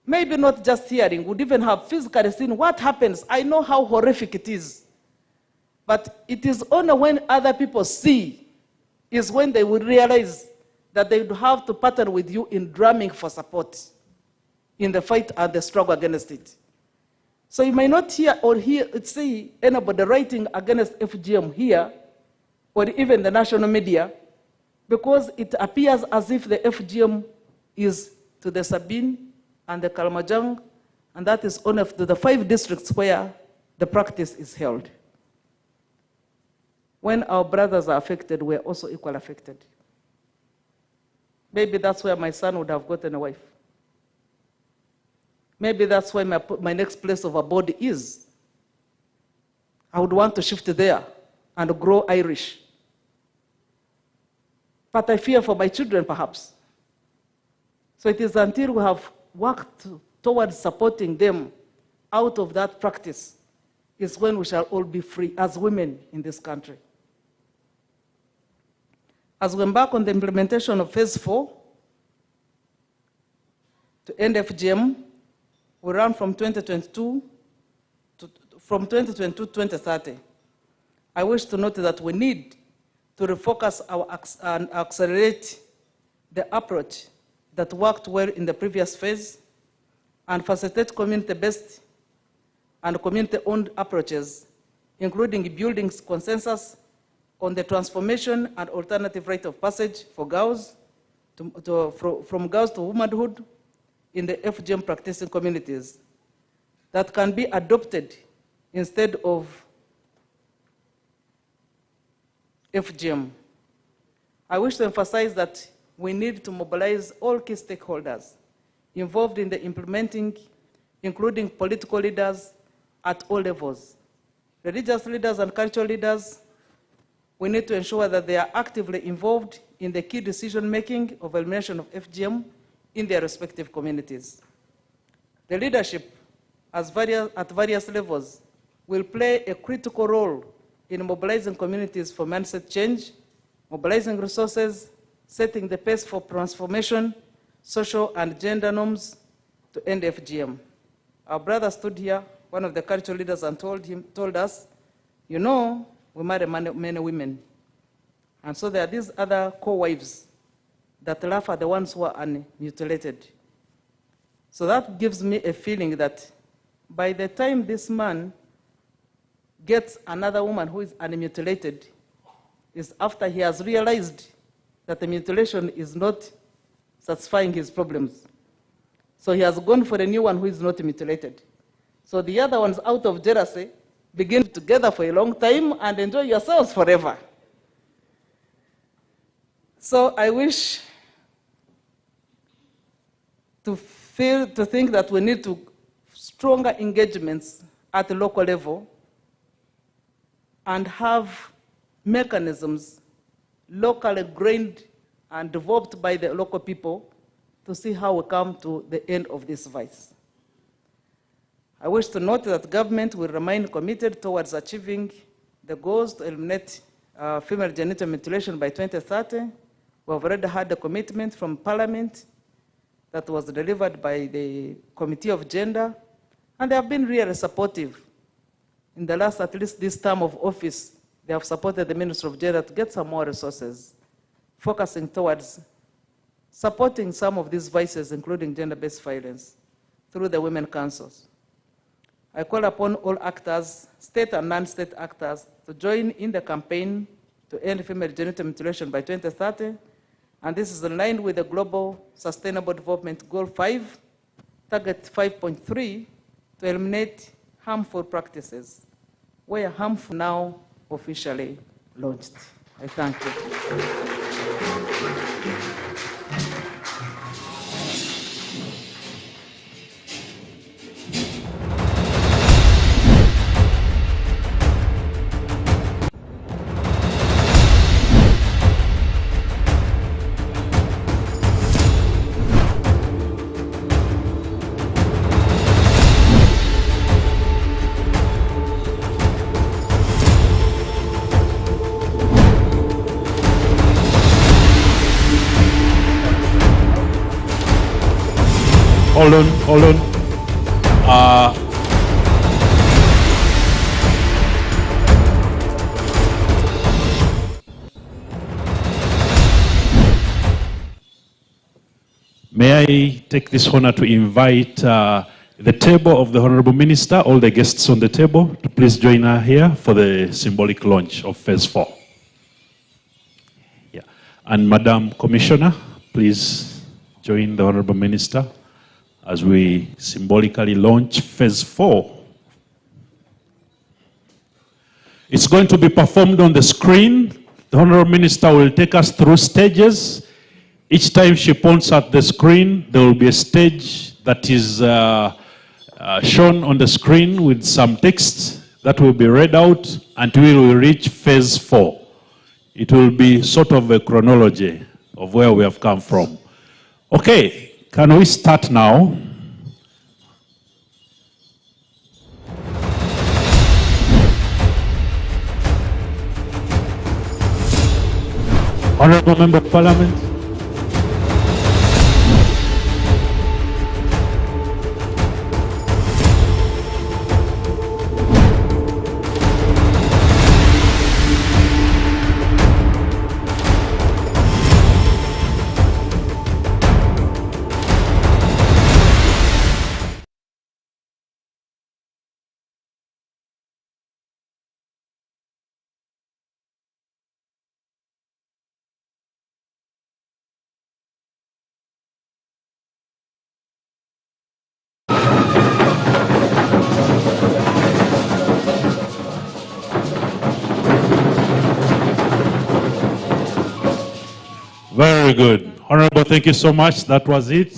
maybe not just hearing, would even have physically seen what happens. I know how horrific it is. But it is only when other people see is when they will realize that they would have to partner with you in drumming for support in the fight and the struggle against it. So you may not hear or see anybody writing against FGM here, or even the national media, because it appears as if the FGM is to the Sabine and the Kalamajang, and that is only to the 5 districts where the practice is held. When our brothers are affected, we are also equally affected. Maybe that's where my son would have gotten a wife. Maybe that's where my next place of abode is. I would want to shift there and grow Irish. But I fear for my children, perhaps. So it is until we have worked towards supporting them out of that practice is when we shall all be free as women in this country. As we embark on the implementation of Phase 4 to end FGM, we run from 2022 to 2030. I wish to note that we need to refocus and accelerate the approach that worked well in the previous phase and facilitate community-based and community-owned approaches, including building consensus on the transformation and alternative rite of passage for girls from girls to womanhood in the FGM practicing communities that can be adopted instead of FGM. I wish to emphasize that we need to mobilize all key stakeholders involved in the implementing, including political leaders at all levels, religious leaders and cultural leaders. We need to ensure that they are actively involved in the key decision-making of elimination of FGM in their respective communities. The leadership at various levels will play a critical role in mobilizing communities for mindset change, mobilizing resources, setting the pace for transformation, social and gender norms to end FGM. Our brother stood here, one of the cultural leaders, and told us, you know, we marry many women. And so there are these other co-wives that laugh at the ones who are unmutilated. So that gives me a feeling that by the time this man gets another woman who is unmutilated, is after he has realized that the mutilation is not satisfying his problems. So he has gone for a new one who is not mutilated. So the other ones, out of jealousy, begin together for a long time and enjoy yourselves forever. So I wish to think that we need to stronger engagements at the local level and have mechanisms locally grained and developed by the local people to see how we come to the end of this vice. I wish to note that government will remain committed towards achieving the goals to eliminate female genital mutilation by 2030. We have already had a commitment from Parliament that was delivered by the Committee of Gender, and they have been really supportive. In the last, at least this term of office, they have supported the Ministry of Gender to get some more resources, focusing towards supporting some of these vices, including gender-based violence, through the women councils. I call upon all actors, state and non-state actors, to join in the campaign to end female genital mutilation by 2030. And this is in line with the Global Sustainable Development Goal 5, Target 5.3, to eliminate harmful practices, where harmful now officially launched. I thank you. hold on, hold on. May I take this honor to invite the table of the Honorable Minister, all the guests on the table, to please join her here for the symbolic launch of Phase 4. Yeah. And Madam Commissioner, please join the Honorable Minister as we symbolically launch Phase 4. It's going to be performed on the screen. The Honorable Minister will take us through stages. Each time she points at the screen, there will be a stage that is shown on the screen with some text that will be read out until we reach Phase 4. It will be sort of a chronology of where we have come from. Okay, can we start now? Honorable Member of Parliament. Very good. Honorable, thank you so much. That was it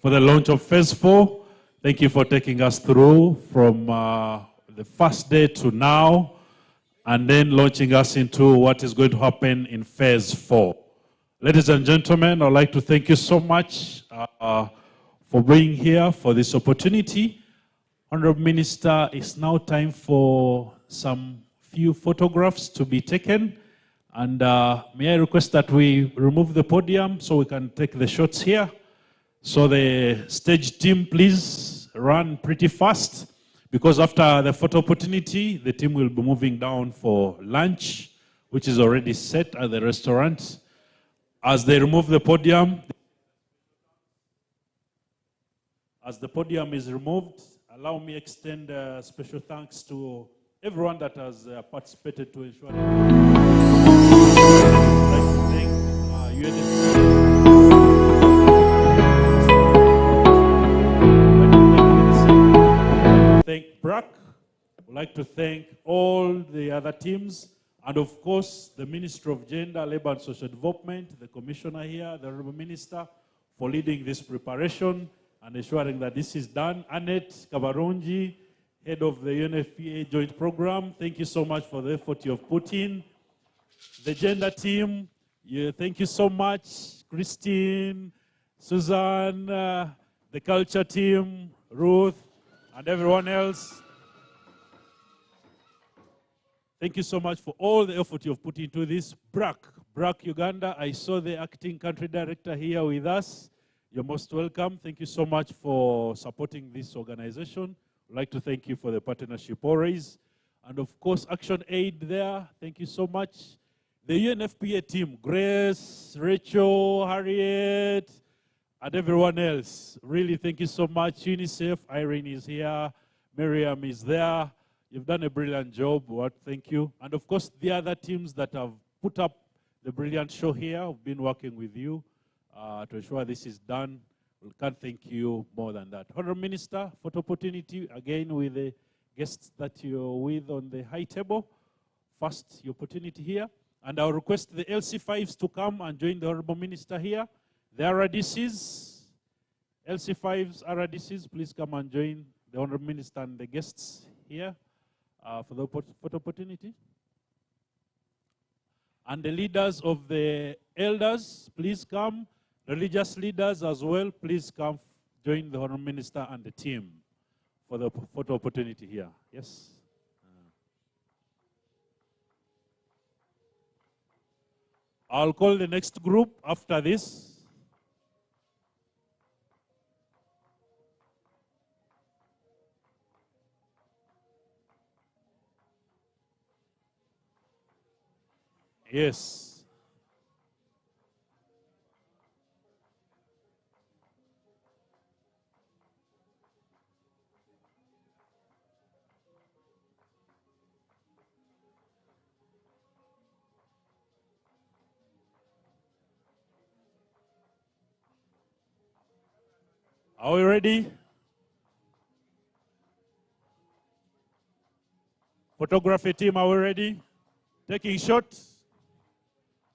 for the launch of Phase 4. Thank you for taking us through from the first day to now, and then launching us into what is going to happen in Phase 4. Ladies and gentlemen, I'd like to thank you so much for being here, for this opportunity. Honorable Minister, it's now time for some few photographs to be taken. And may I request that we remove the podium so we can take the shots here. So the stage team, please run pretty fast, because after the photo opportunity, the team will be moving down for lunch, which is already set at the restaurant. As they remove the podium, as the podium is removed, allow me extend special thanks to everyone that has participated to ensure that thank BRAC. We'd like to thank all the other teams, and of course the Ministry of Gender, Labour and Social Development, the Commissioner here, the Honourable Minister, for leading this preparation and ensuring that this is done. Annette Kabarunji, Head of the UNFPA Joint Program, thank you so much for the effort you have put in. The gender team, thank you so much. Christine, Susan, the culture team, Ruth, and everyone else. Thank you so much for all the effort you've put into this. BRAC Uganda, I saw the acting country director here with us. You're most welcome. Thank you so much for supporting this organization. I'd like to thank you for the partnership always. And of course, Action Aid there, thank you so much. The UNFPA team, Grace, Rachel, Harriet, and everyone else. Really, thank you so much. UNICEF, Irene is here, Miriam is there. You've done a brilliant job. Thank you. And of course, the other teams that have put up the brilliant show here, have been working with you to ensure this is done. We can't thank you more than that. Honourable Minister, photo opportunity, again with the guests that you're with on the high table. First, your opportunity here. And I'll request the LC5s to come and join the Honourable Minister here. The RDCs, LC5s, RDCs, please come and join the Honourable Minister and the guests here for the photo opportunity. And the leaders of the elders, please come. Religious leaders as well, please come join the Honourable Minister and the team for the photo opportunity here. Yes. I'll call the next group after this. Yes. Are we ready? Photography team, are we ready? Taking shots.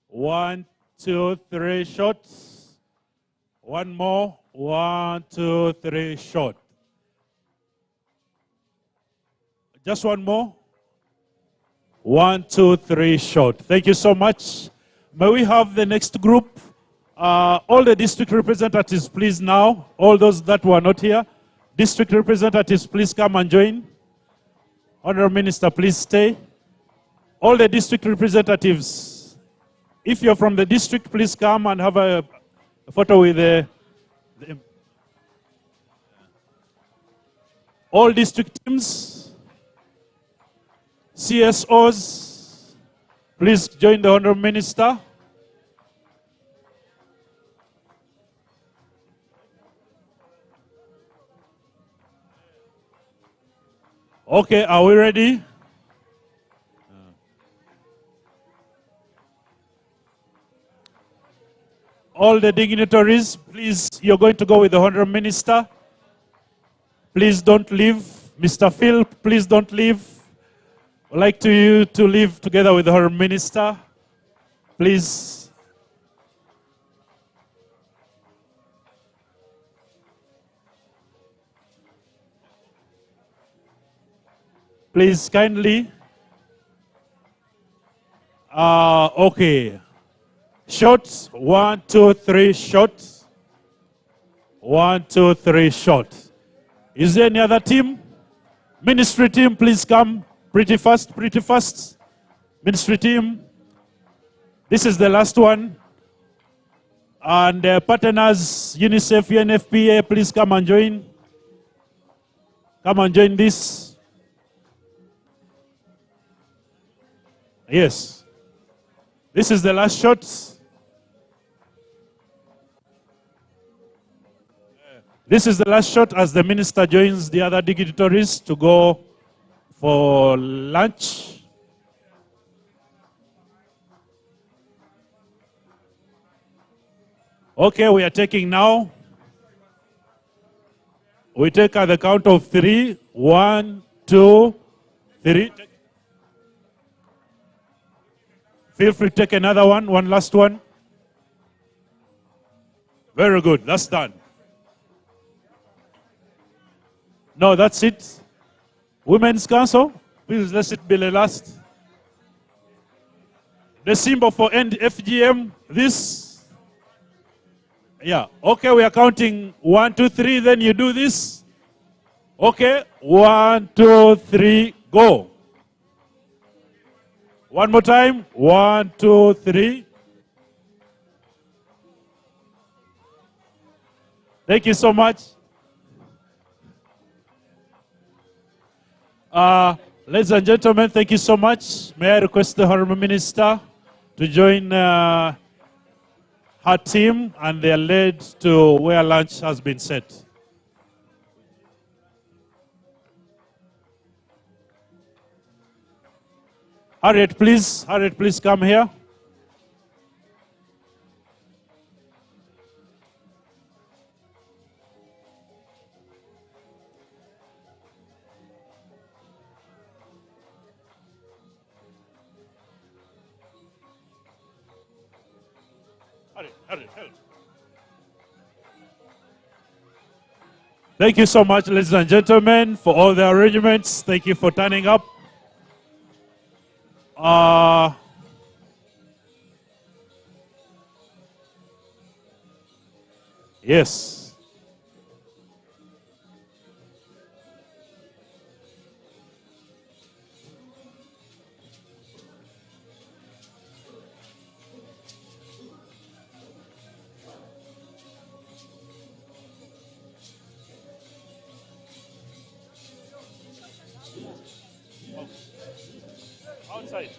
1, 2, 3, shots. One more. 1, 2, 3, shot. Just one more. 1, 2, 3, shot. Thank you so much. May we have the next group? All the district representatives, please now. All those that were not here. District representatives, please come and join. Honorable Minister, please stay. All the district representatives, if you're from the district, please come and have a photo with all district teams, CSOs, please join the Honorable Minister. Okay, are we ready? All the dignitaries, please, you're going to go with the Honorable Minister. Please don't leave. Mr. Phil, please don't leave. I'd like you to leave together with the Honorable Minister. Please. Please, kindly. Okay. Shots. 1, 2, 3, shots. 1, 2, 3, shots. Is there any other team? Ministry team, please come pretty fast, pretty fast. Ministry team. This is the last one. And partners, UNICEF, UNFPA, please come and join. Come and join this. Yes. This is the last shot. This is the last shot as the minister joins the other dignitaries to go for lunch. Okay, we are taking now. We take at the count of 3. 1, 2, 3. Feel free to take another one, one last one. Very good, that's done. No, that's it. Women's Council, please let it be the last. The symbol for end FGM, this. Yeah, okay, we are counting 1, 2, 3, then you do this. Okay, 1, 2, 3, go. One more time, 1, 2, 3. Thank you so much. Ladies and gentlemen, thank you so much. May I request the Honorable Minister to join her team, and they are led to where lunch has been set. Harriet, please come here. Harriet. Thank you so much, ladies and gentlemen, for all the arrangements. Thank you for turning up. Yes. Outside.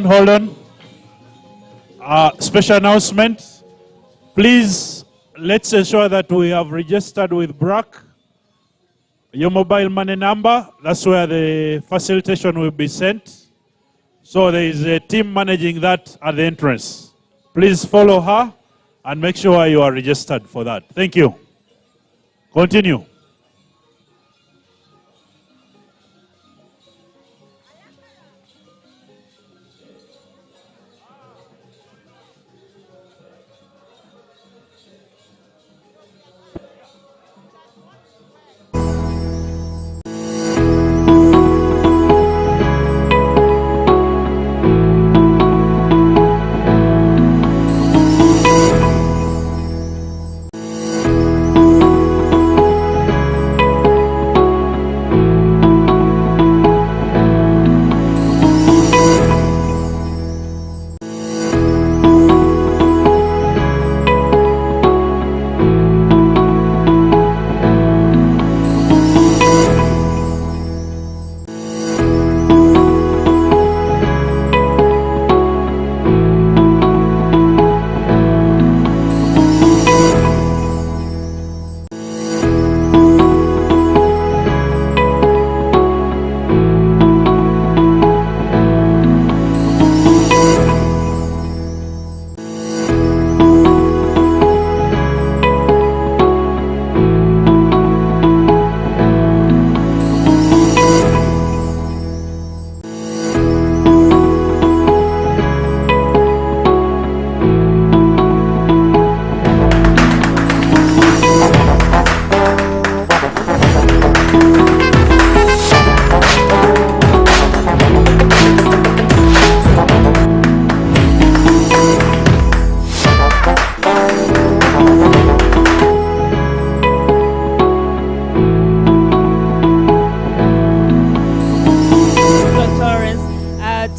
Hold on. Special announcement. Please, let's ensure that we have registered with BRAC. Your mobile money number, that's where the facilitation will be sent. So there is a team managing that at the entrance. Please follow her and make sure you are registered for that. Thank you. Continue.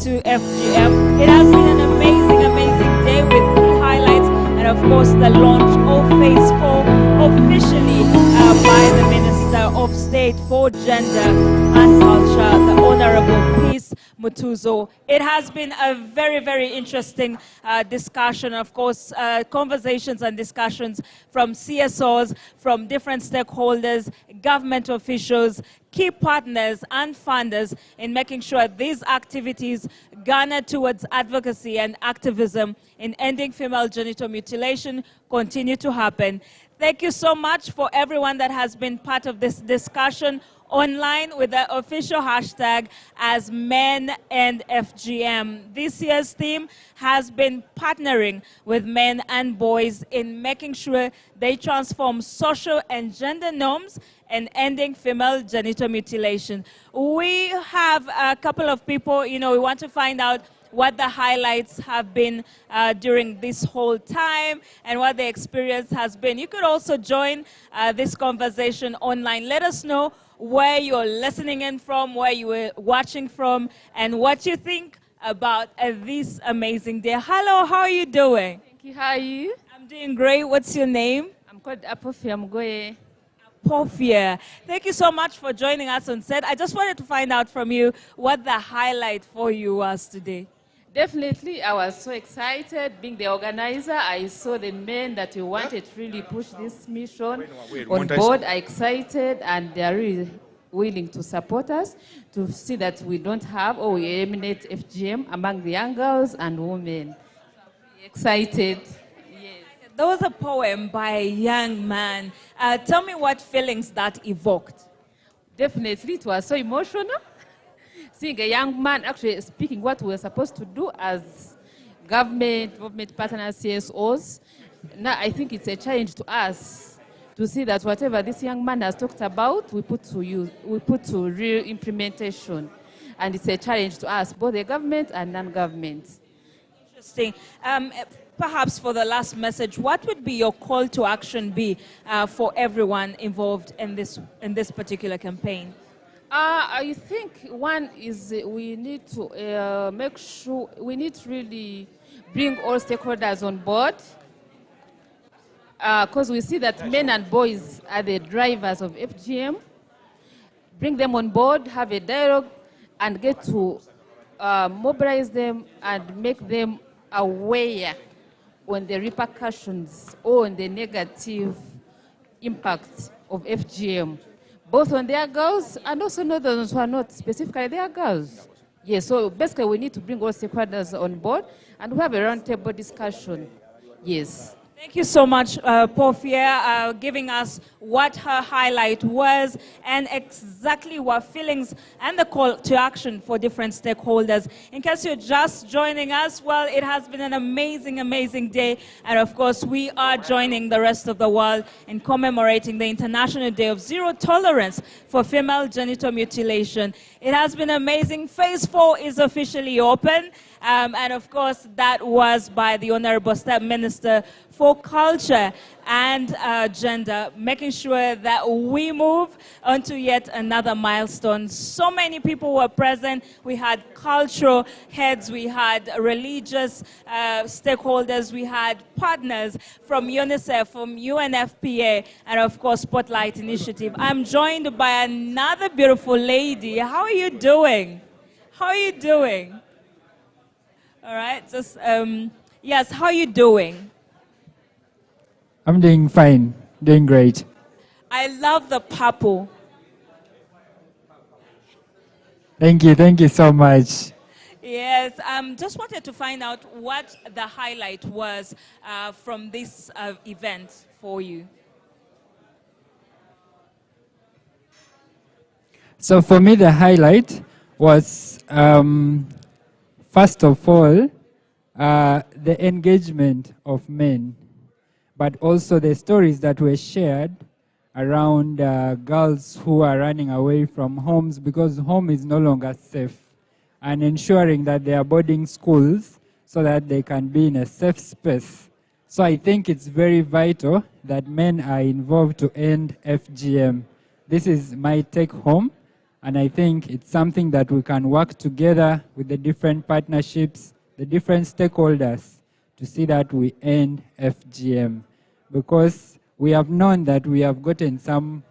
To FGM. It has been an amazing day with key highlights and of course the launch of Phase 4 officially by the Minister of State for Gender and Culture, the Honorable Peace Mutuzo. It has been a very interesting discussion, of course, conversations and discussions from CSOs, from different stakeholders, government officials, key partners and funders in making sure these activities garner towards advocacy and activism in ending female genital mutilation continue to happen. Thank you so much for everyone that has been part of this discussion online with the official hashtag as Men and FGM. This year's theme has been partnering with men and boys in making sure they transform social and gender norms and ending female genital mutilation. We have a couple of people, we want to find out what the highlights have been during this whole time and what the experience has been. You could also join this conversation online. Let us know where you're listening in from, where you were watching from, and what you think about this amazing day. Hello, how are you doing? Thank you. How are you? I'm doing great. What's your name? I'm called Apofia Mgoye. Apofia. Thank you so much for joining us on set. I just wanted to find out from you what the highlight for you was today. Definitely, I was so excited. Being the organizer, I saw the men that we wanted to really push this mission on board. I'm excited, and they're really willing to support us to see that we don't have or we eliminate FGM among the young girls and women. Excited. Yes. There was a poem by a young man. Tell me what feelings that evoked. Definitely, it was so emotional. Seeing a young man actually speaking what we're supposed to do as government partners, CSOs. Now I think it's a challenge to us to see that whatever this young man has talked about, we put to use, we put to real implementation. And it's a challenge to us, both the government and non-government. Interesting. Perhaps for the last message, what would be your call to action for everyone involved in this particular campaign? I think one is we need to make sure, we need to really bring all stakeholders on board, because we see that men and boys are the drivers of FGM. Bring them on board, have a dialogue, and get to mobilize them and make them aware on the repercussions or on the negative impact of FGM, both on their girls and also not those who are not specifically their girls. Yes, so basically we need to bring all stakeholders on board and we have a roundtable discussion. Yes. Thank you so much, Porfia, giving us what her highlight was and exactly what feelings and the call to action for different stakeholders. In case you're just joining us, well, it has been an amazing, amazing day. And of course, we are joining the rest of the world in commemorating the International Day of Zero Tolerance for Female Genital Mutilation. It has been amazing. Phase 4 is officially open. And of course, that was by the Honorable Step Minister for Culture and Gender, making sure that we move on to yet another milestone. So many people were present. We had cultural heads, we had religious stakeholders, we had partners from UNICEF, from UNFPA, and of course, Spotlight Initiative. I'm joined by another beautiful lady. How are you doing? How are you doing? All right, just, yes, how are you doing? I'm doing fine, doing great. I love the purple. Thank you so much. Yes, just wanted to find out what the highlight was from this event for you. So for me, the highlight was, first of all, the engagement of men, but also the stories that were shared around girls who are running away from homes because home is no longer safe, and ensuring that they are boarding schools so that they can be in a safe space. So I think it's very vital that men are involved to end FGM. This is my take home, and I think it's something that we can work together with the different partnerships, the different stakeholders, to see that we end FGM. Because we have known that we have gotten some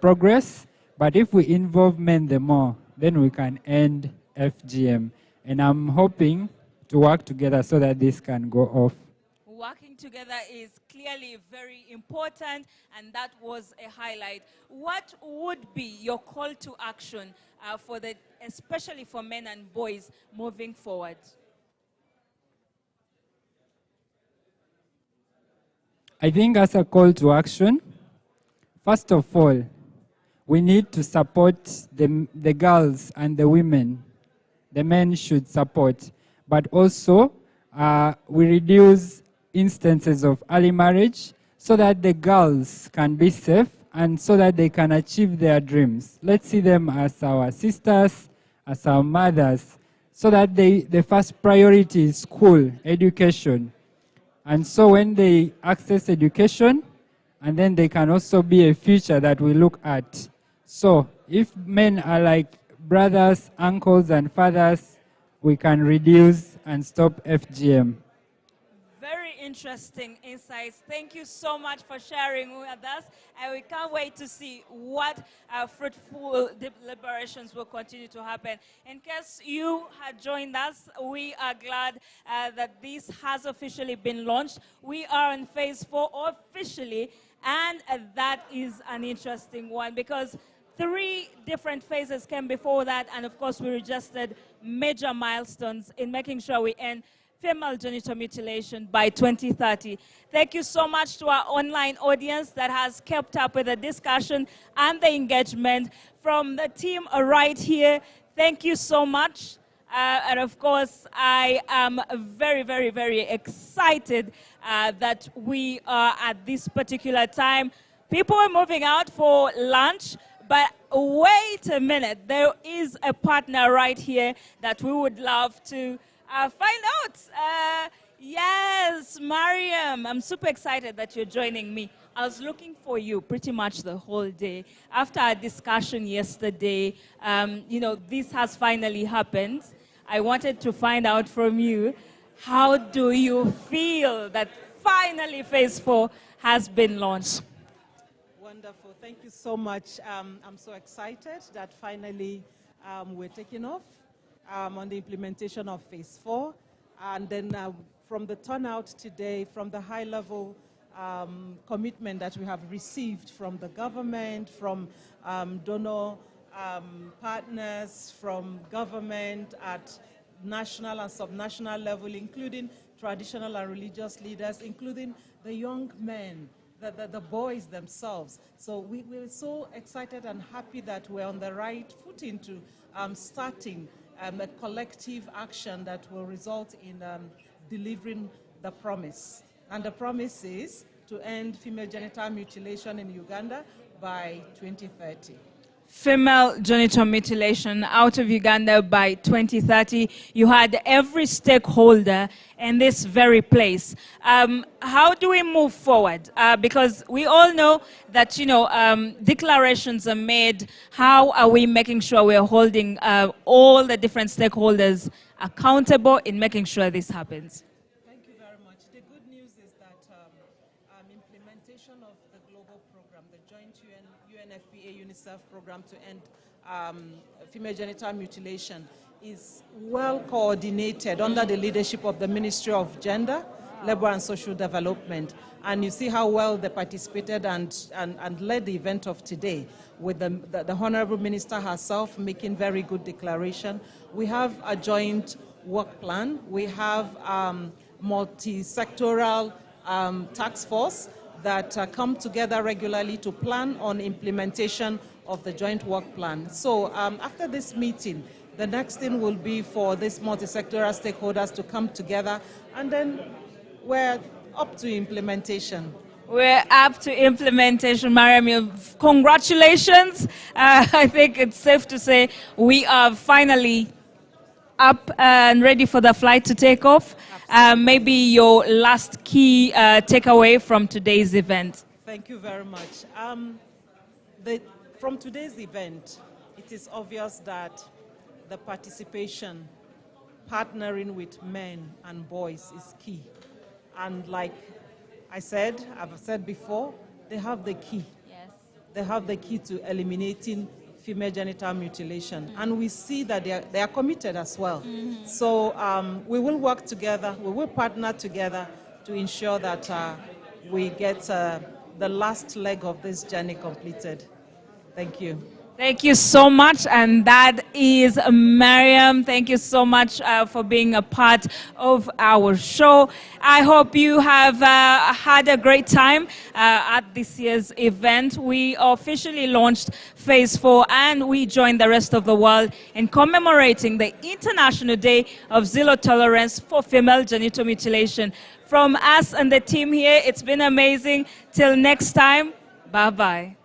progress, but if we involve men the more, then we can end FGM. And I'm hoping to work together so that this can go off. Working together is clearly very important, and that was a highlight. What would be your call to action especially for men and boys moving forward? I think as a call to action, first of all, we need to support the girls and the women. The men should support, but also we reduce instances of early marriage so that the girls can be safe and so that they can achieve their dreams. Let's see them as our sisters, as our mothers, so that the first priority is school, education. And so when they access education, and then they can also be a future that we look at. So if men are like brothers, uncles, and fathers, we can reduce and stop FGM. Very interesting insights. Thank you so much for sharing with us, and we can't wait to see what fruitful deliberations will continue to happen. In case you had joined us, we are glad that this has officially been launched. We are in phase 4 officially, and that is an interesting one because 3 different phases came before that, and of course we registered major milestones in making sure we end female genital mutilation by 2030. Thank you so much to our online audience that has kept up with the discussion and the engagement. From the team right here, thank you so much. And of course, I am very, very, very excited that we are at this particular time People are moving out for lunch, but wait a minute. There is a partner right here that we would love to find out. Yes, Mariam, I'm super excited that you're joining me. I was looking for you pretty much the whole day. After our discussion yesterday, this has finally happened. I wanted to find out from you, how do you feel that finally Phase 4 has been launched? Wonderful. Thank you so much. I'm so excited that finally we're taking off on the implementation of Phase 4. And then from the turnout today, from the high-level commitment that we have received from the government, from donor partners, from government at national and subnational level, including traditional and religious leaders, including the young men, the boys themselves. So we're so excited and happy that we're on the right footing to starting a collective action that will result in delivering the promise. And the promise is to end female genital mutilation in Uganda by 2030. Female genital mutilation out of Uganda by 2030. You had every stakeholder in this very place. How do we move forward? Because we all know that, declarations are made. How are we making sure we're holding all the different stakeholders accountable in making sure this happens? Thank you very much. The good news is that implementation of the global program, the joint UNFPA-UNICEF program to end female genital mutilation, is well coordinated under the leadership of the Ministry of Gender, Labor and Social Development. And you see how well they participated and led the event of today, with the Honorable Minister herself making very good declaration. We have a joint work plan. We have multi-sectoral task force that come together regularly to plan on implementation of the joint work plan. So after this meeting, the next thing will be for these multi-sectoral stakeholders to come together, and then we're up to implementation. We're up to implementation, Mariam. Congratulations. I think it's safe to say we are finally up and ready for the flight to take off. Maybe your last key takeaway from today's event. Thank you very much. From today's event, it is obvious that the participation, partnering with men and boys is key. And like I've said before, they have the key. Yes. They have the key to eliminating female genital mutilation. And we see that they are committed as well. So we will work together, we will partner together to ensure that we get the last leg of this journey completed. Thank you. Thank you so much, and that is Mariam. Thank you so much for being a part of our show. I hope you have had a great time at this year's event. We officially launched Phase 4, and we joined the rest of the world in commemorating the International Day of Zero Tolerance for Female Genital Mutilation. From us and the team here, it's been amazing. Till next time, bye-bye.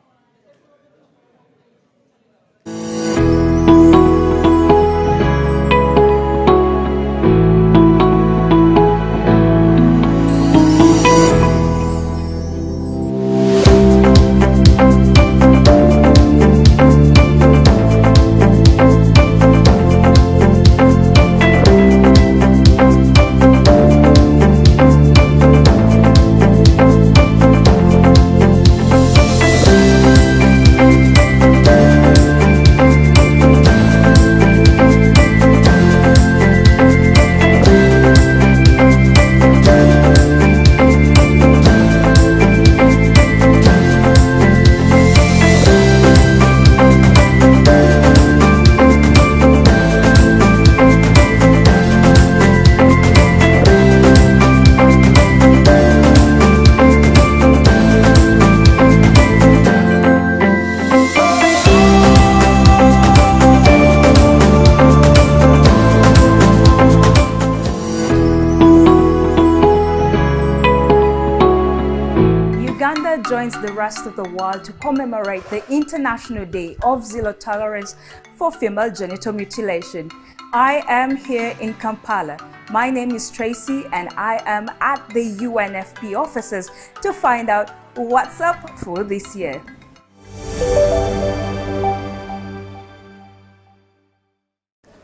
Uganda joins the rest of the world to commemorate the International Day of Zero Tolerance for Female Genital Mutilation. I am here in Kampala. My name is Tracy and I am at the UNFP offices to find out what's up for this year.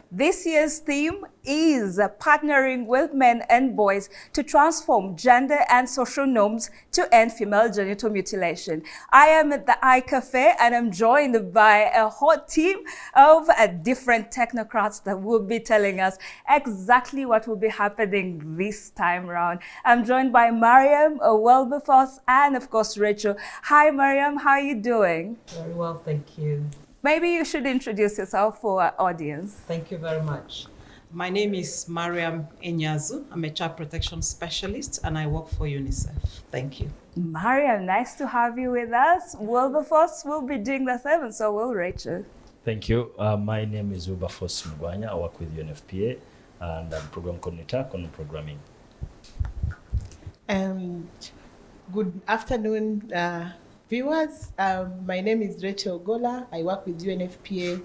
This year's theme is partnering with men and boys to transform gender and social norms to end female genital mutilation. I am at the iCafe and I'm joined by a hot team of different technocrats that will be telling us exactly what will be happening this time around. I'm joined by Mariam, Wilberforce, and of course Rachel. Hi Mariam, how are you doing? Very well, thank you. Maybe you should introduce yourself for our audience. Thank you very much. My name is Mariam Enyazu. I'm a child protection specialist and I work for UNICEF. Thank you. Mariam, nice to have you with us. Wilberforce will be doing the same, and so will Rachel. Thank you. My name is Wilberforce Mugwanya. I work with UNFPA and I'm program coordinator on programming. Good afternoon, viewers. My name is Rachel Gola. I work with UNFPA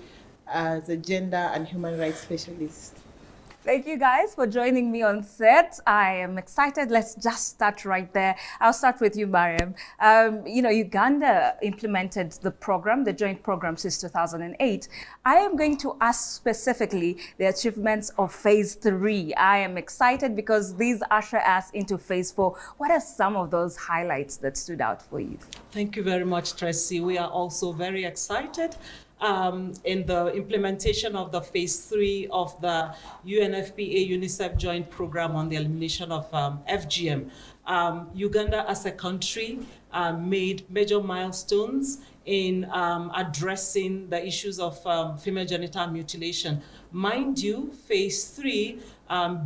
as a gender and human rights specialist. Thank you guys for joining me on set. I am excited. Let's just start right there. I'll start with you, Mariam. Uganda implemented the program, the joint program, since 2008. I am going to ask specifically the achievements of phase 3. I am excited because these usher us into phase 4. What are some of those highlights that stood out for you? Thank you very much, Tracy. We are also very excited in the implementation of the phase 3 of the UNFPA-UNICEF joint program on the elimination of FGM. Uganda as a country made major milestones in addressing the issues of female genital mutilation. Mind you, phase 3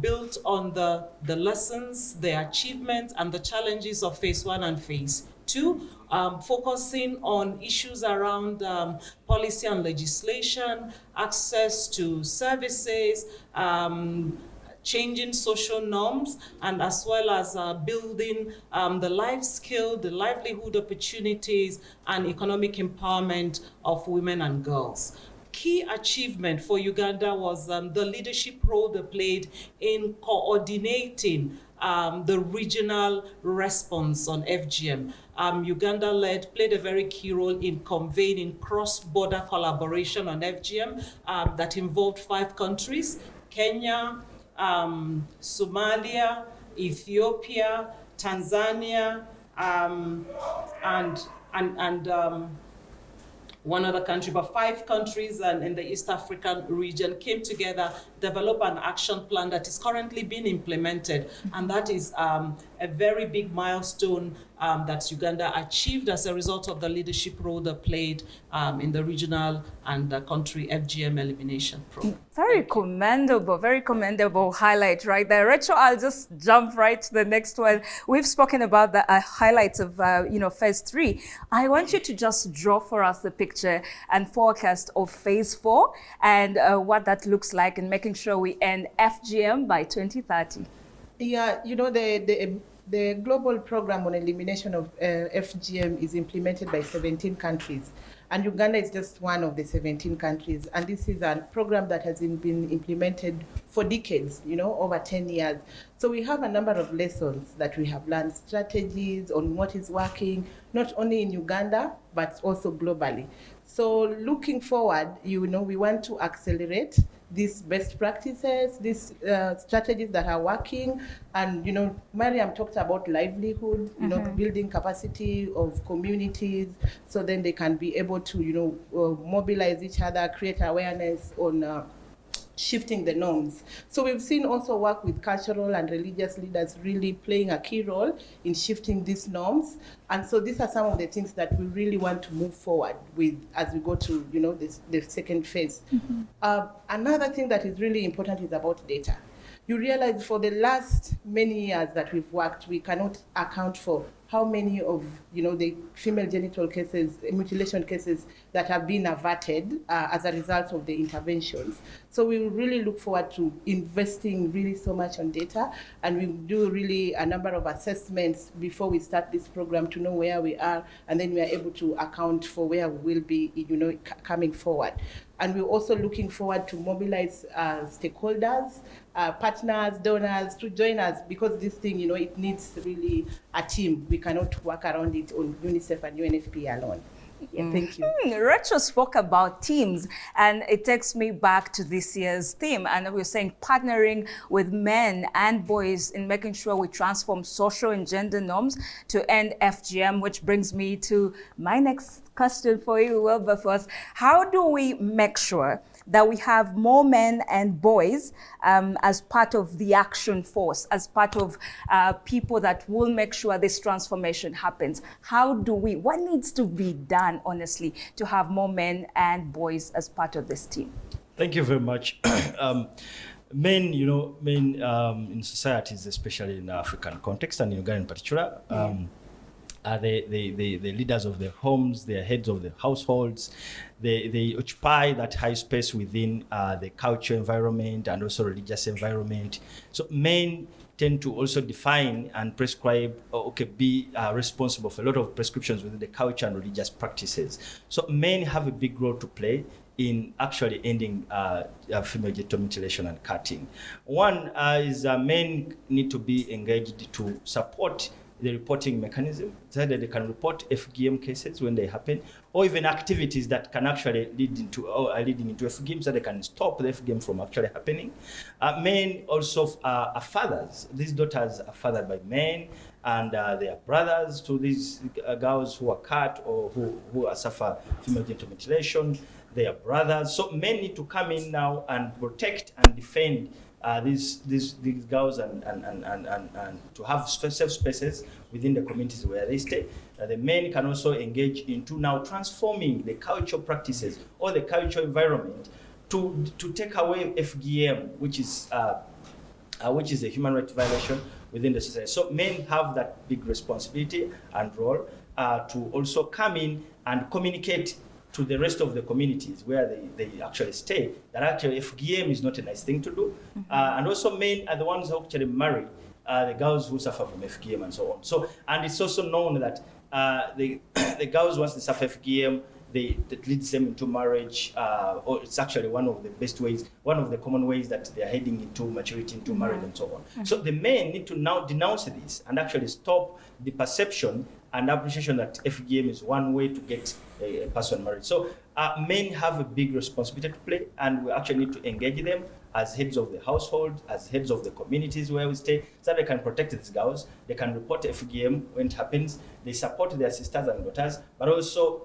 built on the lessons, the achievements, and the challenges of phase 1 and phase 2, focusing on issues around policy and legislation, access to services, changing social norms, and as well as building the life skill, the livelihood opportunities, and economic empowerment of women and girls. Key achievement for Uganda was the leadership role they played in coordinating the regional response on FGM. Uganda played a very key role in convening cross-border collaboration on FGM that involved 5 countries: Kenya, Somalia, Ethiopia, Tanzania, and one other country, but 5 countries in the East African region came together, developed an action plan that is currently being implemented. And that is a very big milestone that Uganda achieved as a result of the leadership role they played in the regional and the country FGM elimination program. Very commendable highlight right there. Rachel, I'll just jump right to the next one. We've spoken about the highlights of phase 3. I want you to just draw for us the picture and forecast of phase 4 and what that looks like in making sure we end FGM by 2030. Yeah, the global program on elimination of FGM is implemented by 17 countries. And Uganda is just one of the 17 countries. And this is a program that has been implemented for decades, over 10 years. So we have a number of lessons that we have learned, strategies on what is working, not only in Uganda, but also globally. So looking forward, we want to accelerate these best practices, these strategies that are working. And, Mariam talked about livelihood, building capacity of communities so then they can be able to, mobilize each other, create awareness on shifting the norms. So we've seen also work with cultural and religious leaders really playing a key role in shifting these norms. And so these are some of the things that we really want to move forward with as we go to, the second phase. Another thing that is really important is about data. You realize for the last many years that we've worked, we cannot account for how many of the female genital cases, mutilation cases that have been averted as a result of the interventions. So we really look forward to investing really so much on data, and we do really a number of assessments before we start this program to know where we are, and then we are able to account for where we will be, coming forward. And we're also looking forward to mobilize stakeholders, partners, donors to join us, because this thing, it needs really a team. We cannot work around it on UNICEF and UNFPA alone. Yeah, thank you. Rachel spoke about teams, and it takes me back to this year's theme. And we're saying partnering with men and boys in making sure we transform social and gender norms to end FGM, which brings me to my next question for you, Wilbur, first. How do we make sure that we have more men and boys as part of the action force, as part of people that will make sure this transformation happens? What needs to be done, honestly, to have more men and boys as part of this team? Thank you very much. Men, in societies, especially in the African context and in Uganda in particular, are the leaders of their homes, they are heads of the households. They occupy that high space within the cultural environment and also religious environment. So men tend to also define and prescribe, be responsible for a lot of prescriptions within the culture and religious practices. So men have a big role to play in actually ending female genital mutilation and cutting. One is men need to be engaged to support the reporting mechanism, so that they can report FGM cases when they happen, or even activities that can actually lead into or are leading into FGM, so they can stop the FGM from actually happening. Men also are fathers. These daughters are fathered by men, and they are brothers to these girls who are cut or who suffer female genital mutilation. They are brothers. So men need to come in now and protect and defend these girls and to have safe spaces within the communities where they stay. The men can also engage into now transforming the cultural practices or the cultural environment to take away FGM, which is a human rights violation within the society. So men have that big responsibility and role to also come in and communicate to the rest of the communities where they actually stay, that actually FGM is not a nice thing to do. And also men are the ones who actually marry the girls who suffer from FGM and so on. So, and it's also known that the girls, once they suffer FGM, that leads them into marriage, or it's actually one of the best ways, one of the common ways that they are heading into maturity, into marriage and so on. So the men need to now denounce this and actually stop the perception and appreciation that FGM is one way to get a person married. So men have a big responsibility to play, and we actually need to engage them as heads of the household, as heads of the communities where we stay, so that they can protect these girls, they can report FGM when it happens, they support their sisters and daughters, but also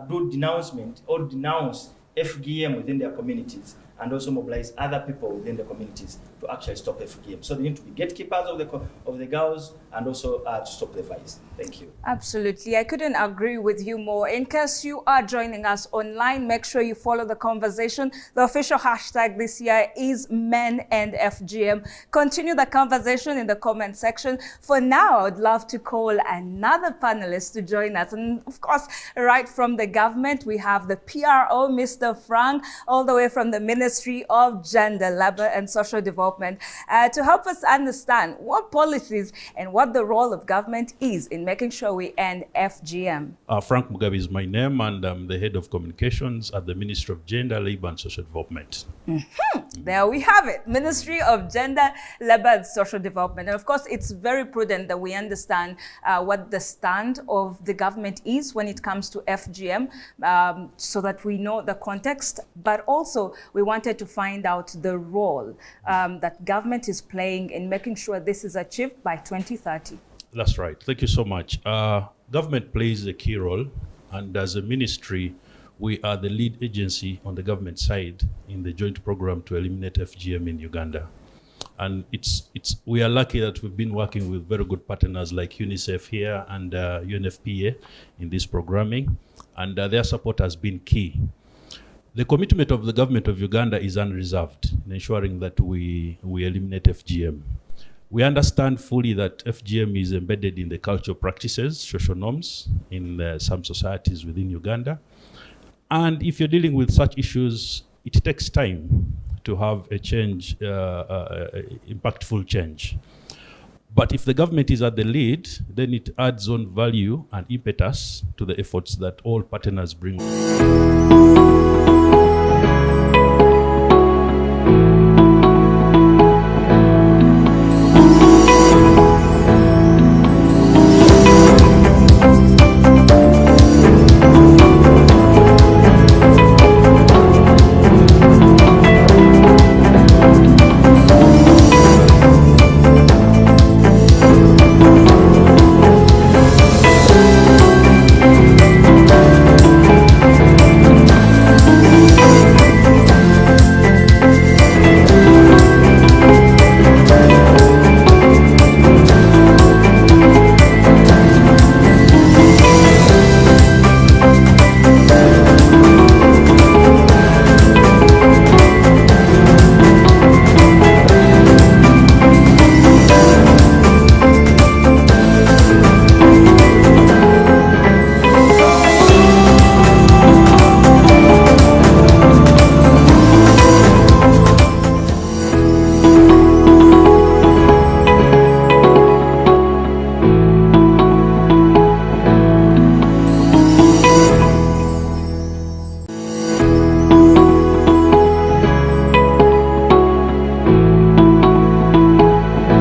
do denouncement or denounce FGM within their communities, and also mobilize other people within the communities to actually stop FGM. So they need to be gatekeepers of the girls and also to stop the vice. Thank you. Absolutely. I couldn't agree with you more. In case you are joining us online, make sure you follow the conversation. The official hashtag this year is Men and FGM. Continue the conversation in the comment section. For now, I'd love to call another panelist to join us. And of course, right from the government, we have the PRO, Mr. Frank, all the way from the Ministry of Gender, Labour and Social Development, to help us understand what policies and what the role of government is in making sure we end FGM. Frank Mugabe is my name, and I'm the head of communications at the Ministry of Gender, Labour and Social Development. There we have it, Ministry of Gender, Labour and Social Development. And of course, it's very prudent that we understand what the stand of the government is when it comes to FGM, so that we know the context, but also we wanted to find out the role that government is playing in making sure this is achieved by 2030. That's right. Thank you so much. Government plays a key role, and as a ministry, we are the lead agency on the government side in the joint program to eliminate FGM in Uganda. And we are lucky that we've been working with very good partners like UNICEF here and UNFPA in this programming, and their support has been key. The commitment of the government of Uganda is unreserved in ensuring that we eliminate FGM. We understand fully that FGM is embedded in the cultural practices, social norms in some societies within Uganda. And if you're dealing with such issues, it takes time. to have a change, impactful change. But if the government is at the lead, then it adds on value and impetus to the efforts that all partners bring.